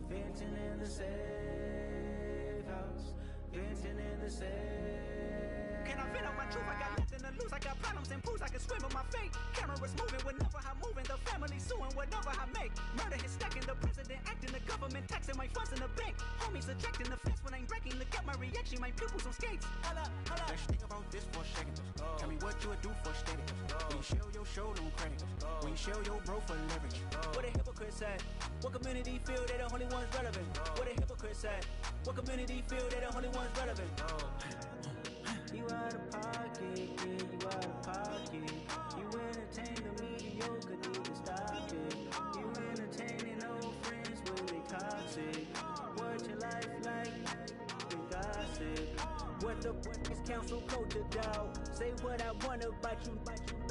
Venting in the safe house. Venting in the safe. Can I vent out my truth? I got nothing to lose. I got problems and pools, I can swim with my fate. Cameras moving whenever I'm moving. The family suing whatever I make. Murder is stacking, the president acting, the government taxing my funds in the bank. Homies ejecting the fence when I'm breaking. Look at my reaction, my pupils on skates. Holla, holla. Let's think about this for a second. Tell me what you would do for steady. When you show your show, no credit. When you show your bro for leverage. What a hypocrite said. What community feel they the only ones relevant? What a hypocrite said. What community feel they the only ones relevant? You out of pocket, yeah, you out of pocket. You entertain the mediocre, need to stop it. You entertaining old friends when they toxic. What your life like? Then gossip. What the fuck is council culture, dog? Say what I want about you.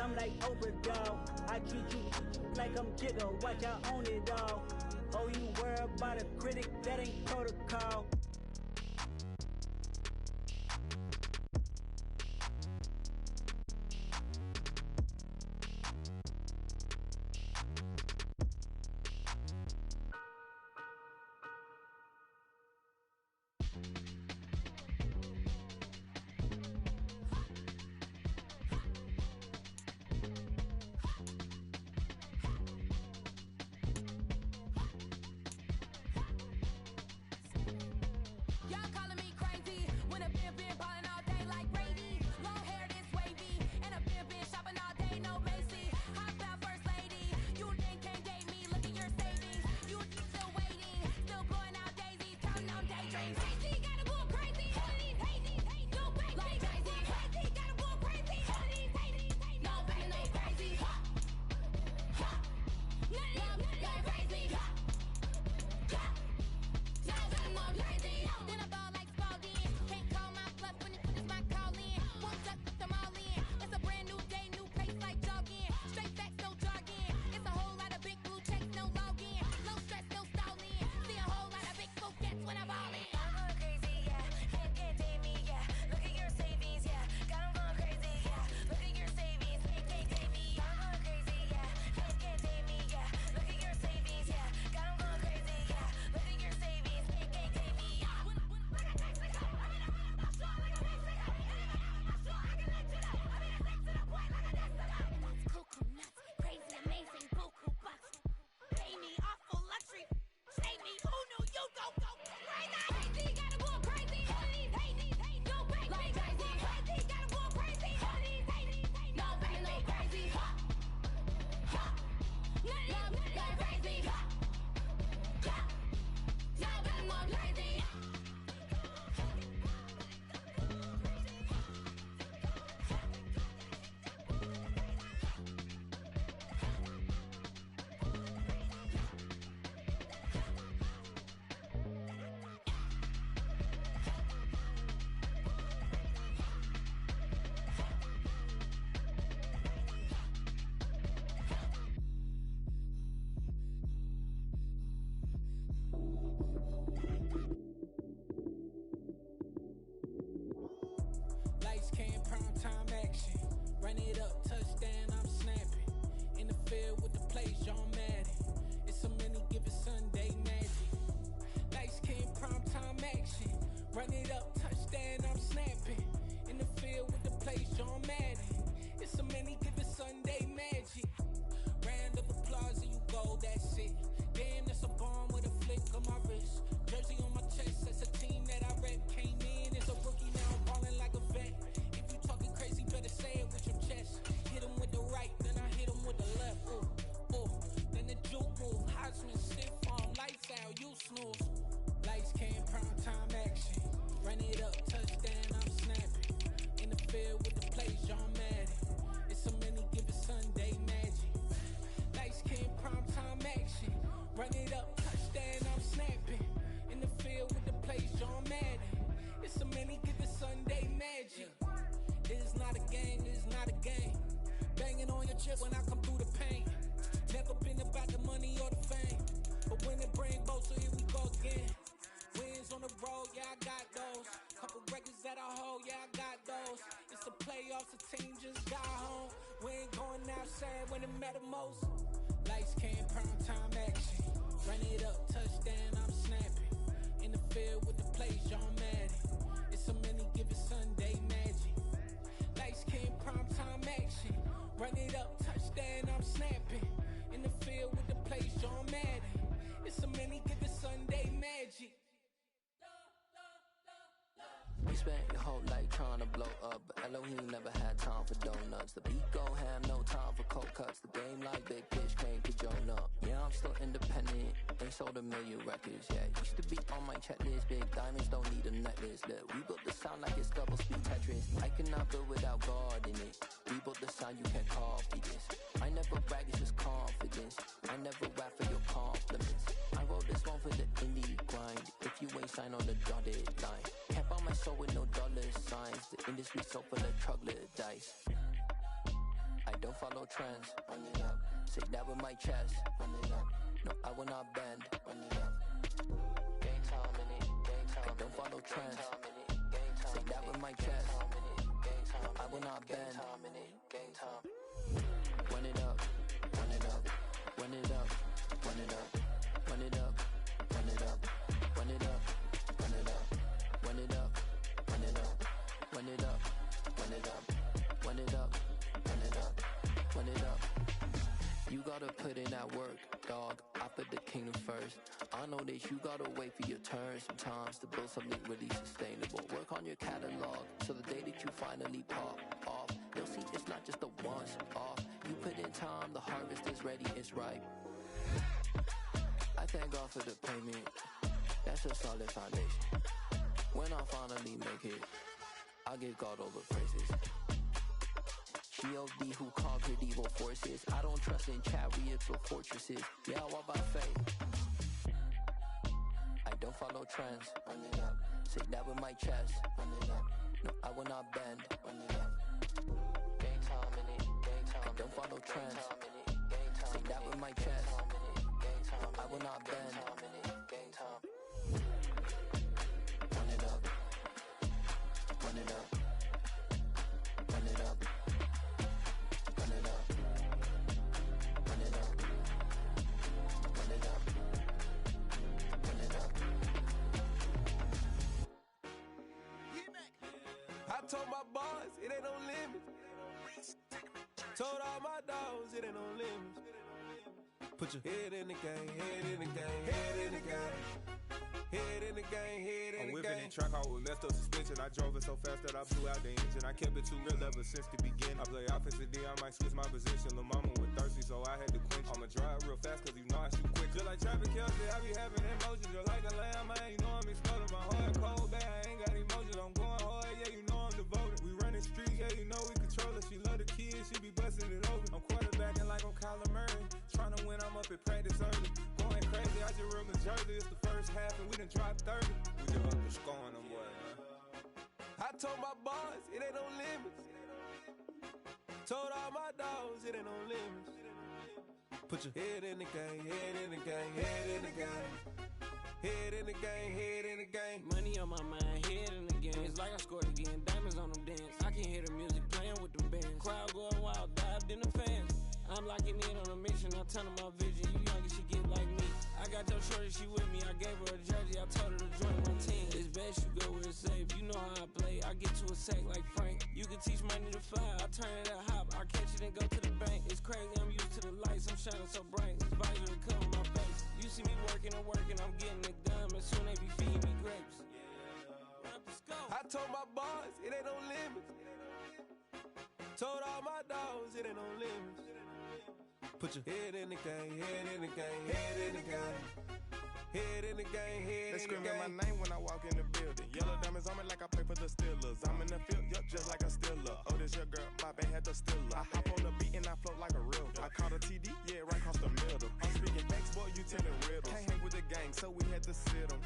I'm like overdog. I treat you like I'm Jigga. Watch I own it all. Oh, you worry about a critic? That ain't protocol. Prime time spent your whole life trying to blow up, but Elohim never had time for donuts. The beat go ham, no time for cold cuts. The game like big fish came to join up. Yeah, I'm still independent, ain't sold a million records yet. Used to be on my checklist, big diamonds don't need a necklace. Look, we built the sound like it's double speed Tetris. I cannot build without God in it. We built the sound, you can't copy this. I never brag, it's just confidence. I never rap for your compliments. I wrote this one for the indie grind. If you ain't signed on the dotted line, can't buy my soul with no dollar signs. The industry so full of troglodytes. I don't follow trends. Run it up. Say that with my chest. Run it up. No, I will not bend. Run it up. Game time in it. Game time. I don't follow trends. Say that with my chest. No, I will not bend. Game time. Run it up. Run it up. Run it up. Run it up. Run it up. Run it up. Run it up. Run it up. Run it up. Run it up. Run it up. Run it up. Run it up. Run it up. Run it up. You gotta put in that work, dog. I put the kingdom first. I know that you gotta wait for your turn sometimes to build something really sustainable. Work on your catalog, so the day that you finally pop off, you'll see it's not just a once off. You put in time, the harvest is ready, it's ripe. I thank God for the payment. That's a solid foundation. When I finally make it, I give God all the praises. G.O.D. who conquered evil forces. I don't trust in chariots or fortresses. Yeah, I walk by faith. I don't follow trends. Run it up. Say that with my chest. Run it up. No, I will not bend. Run it up. Game time in it. Game time. I don't follow trends. Say that with my chest. No, I will not bend. Game time. Run it up. Run it up. Run it up. Run it up. Run it up. Run it up. Run it up. I told my boys it ain't no limits. Told all my dogs it ain't no limits. Put your head in the game, head in the game, head in the game. Head in the game, head in the game. I'm whipping and track out with messed up suspension. I drove it so fast that I blew out the engine. I kept it too real ever since the beginning. I play offensive D, I might switch my position. Lil' mama was thirsty, so I had to quench. I'ma drive real fast, cause you know I shoot quick. Just like traffic Kelsey, I be having emotions. Just like a lamb, man, you know I'm exploding. My heart cold, bad, I ain't got emotions. I'm going hard, yeah, you know I'm devoted. We running streets, yeah, you know we control it. She love the kids, she be busting it open. I'm quarterbacking like I'm Kyler Murray. Trying to win, I'm up at practice early. Going crazy, I just real Jersey. It's the first half and we done dropped 30. We just up to scoring them boys, man. I told my boys it ain't no limits. Told all my dogs it ain't no limits. Put your head in the game, head in the game, head in the game. Head in the game, head in the game. Money on my mind, head in the game. It's like I scored again, diamonds on them dance. I can hear the music playing with the bands. Crowd going wild, dived in the fans. I'm locking in on a mission, I tell her my vision. You young and she get like me. I got your shorty, she with me. I gave her a jersey, I told her to join my team. It's best you go where it's safe. You know how I play, I get to a sack like Frank. You can teach money to fly, I turn it a hop. I catch it and go to the bank. It's crazy, I'm used to the lights, I'm shining so bright. This visor to cover my face. You see me working and working, I'm getting it done. But soon they be feeding me grapes. I told my boys it ain't no limits. Told all my dogs it ain't no limits. Put your head in the game, head in the game, head in the game. Head in the game, head in the game. They screaming my name when I walk in the building. Yellow diamonds on me like I play for the Steelers. I'm in the field, yup, just like a Steeler. Oh, this your girl, my band had the Steeler. I hop on the beat and I float like a real. I caught a TD, yeah, right across the middle. I'm speaking facts, boy, you telling riddles. Can't hang with the gang, so we had to sit them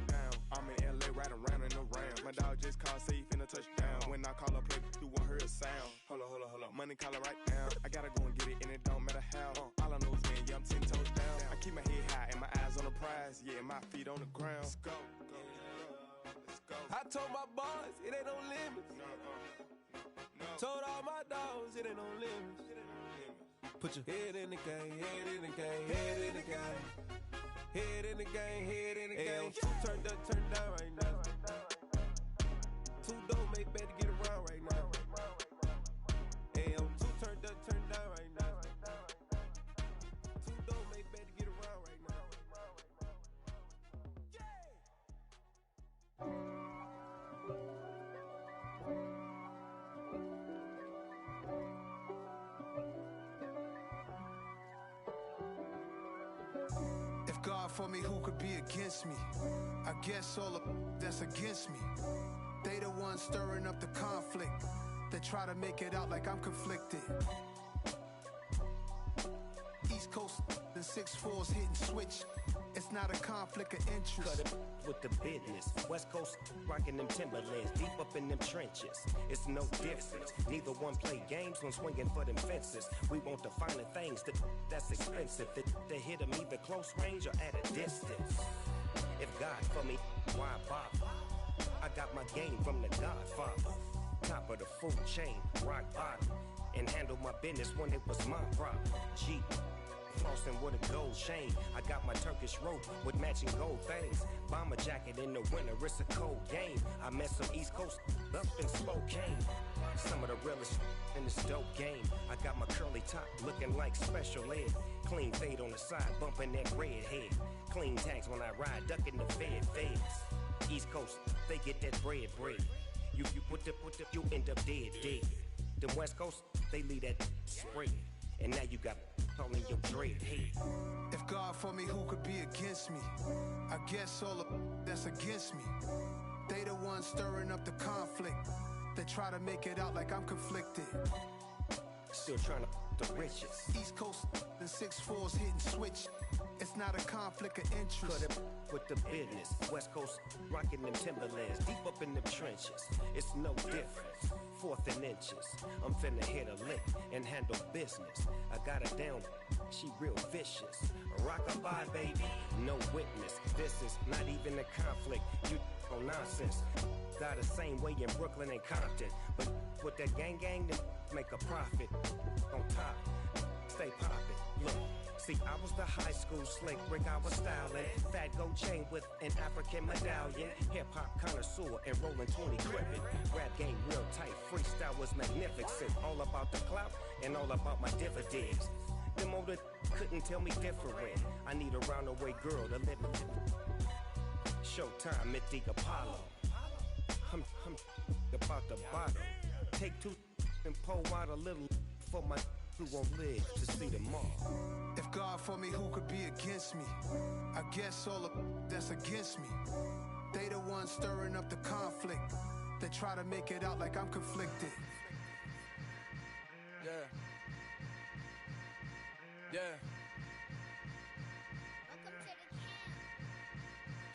down. I'm in LA, riding around and around. My dog just called, say he finna touch down. When I call a play, you won't hear a sound. Hold up, money caller right now. I gotta go and get it, and it don't matter how. All I know is, man, yeah, I'm 10 toes down. I keep my head high and my eyes on the prize. Yeah, my feet on the ground. Let's go. Let's go. I told my boys it ain't no limits. No. Told all my dogs it ain't no limits. Put your head in the game, head in the game, head in the game. Head in the game, head in the game. Turn down right now. Two dope make better get around right now. Hey, I'm two turn down right now. Two dope make better get around right now. for me, who could be against me? I guess all of that's against me. They the ones stirring up the conflict. They try to make it out like I'm conflicted. East Coast, the 6'4's hitting switch. It's not a conflict of interest. Cut it with the business. West Coast rocking them Timberlands, deep up in them trenches. It's no difference. Neither one play games when swinging for them fences. We want the finer things that's expensive. That hit them either close range or at a distance. If God for me, why bother? I got my game from the Godfather. Top of the food chain, rock bottom. And handle my business when it was my problem. G. Flossing with a gold chain. I got my Turkish rope with matching gold things. Bomber jacket in the winter, it's a cold game. I met some East Coast up in Spokane. Some of the realest in this dope game. I got my curly top looking like special ed. Clean fade on the side, bumping that red head. Clean tags when I ride, ducking the feds. East Coast, they get that bread. You end up dead. Them West Coast, they leave that spread. And now you got calling your dread head. If God for me, who could be against me? I guess all of that's against me. They the ones stirring up the conflict. They try to make it out like I'm conflicted. Still trying to the riches. East Coast, the 6'4's hitting switch. It's not a conflict of interest. Cut it with the business. West Coast rocking them Timberlands, deep up in them trenches. It's no difference. 4th and inches. I'm finna hit a lick and handle business. I got her down, she real vicious. Rock-a-bye, baby, no witness. This is not even a conflict. You on nonsense. Got the same way in Brooklyn and Compton. But with that gang, then make a profit. On top, stay poppin'. Look. See, I was the high school slick Rick, I was styling. Fat gold chain with an African medallion. Hip-hop connoisseur and rolling 20 crippin'. Rap game real tight, freestyle was magnificent. All about the clout and all about my dividends. Them older couldn't tell me different. I need a roundaway girl to live with. Showtime, Mythic Apollo. I'm about the bottom. Take 2 and pour out a little for my who won't live to see tomorrow. If God for me, who could be against me? I guess all of that's against me. They the ones stirring up the conflict. They try to make it out like I'm conflicted. Yeah.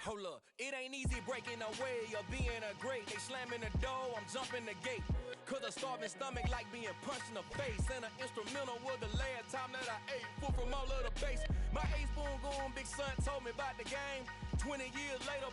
Hold up, it ain't easy breaking away or being a great. They slamming the door, I'm jumping the gate. Cause a starving stomach like being punched in the face. And an instrumental was the last time that I ate. Food from all of the base. My A-spoon goon, big son told me about the game. 20 years later,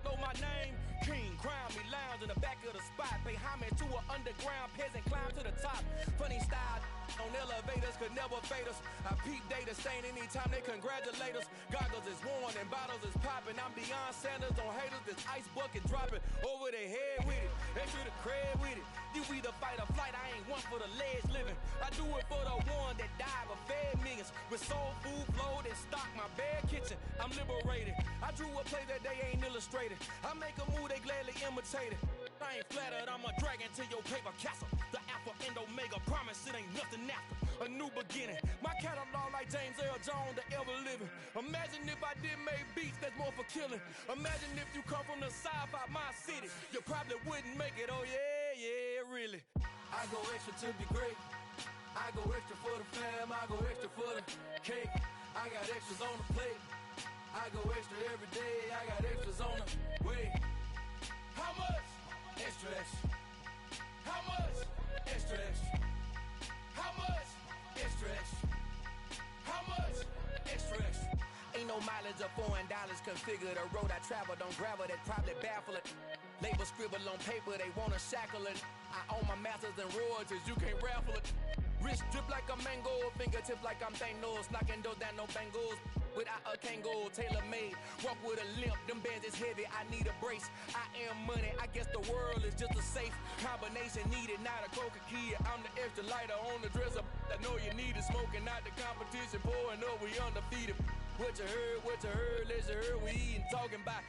know my name. King, crown me, lounge in the back of the spot. Pay homage to an underground peasant, climb to the top. Funny style on elevators could never fade us. I peep data stain anytime they congratulate us. Goggles is worn and bottles is popping. I'm Deion Sanders on haters, this ice bucket dropping over their head with it. They should have cred with it. You either fight or flight, I ain't one for the ledge living. I do it for the one that died but fed millions. With soul food flowed and stocked my bare kitchen. I'm liberated. I drew a play that they ain't illustrated. I make a move, they gladly imitate it. I ain't flattered, I'm a dragon to your paper castle. The Alpha and Omega, promise it ain't nothing after. A new beginning. My catalog like James Earl Jones, the ever living. Imagine if I did make beats, that's more for killing. Imagine if you come from the south out my city. You probably wouldn't make it, oh yeah, really. I go extra to be great. I go extra for the fam, I go extra for the cake. I got extras on the plate. I go extra every day, I got extras on the way. How much? Extra, extra. How much? Extra, extra. How much? Extra, extra. How much? Extra, extra. Ain't no mileage of $4 configure the road I travel. Don't gravel, that probably baffle it. Label scribble on paper, they wanna shackle it. I own my masters and royalties, you can't raffle it. Wrist drip like a mango, fingertips like I'm Thanos. Knocking doors down, no bangles. Without a Kango, tailor-made. Walk with a limp, them bands is heavy, I need a brace. I am money, I guess the world is just a safe combination needed, not a coca key. I'm the extra lighter on the dresser. I know you need it, smoking out the competition, pouring up, we undefeated. What you heard, let you heard, we eating, talking about.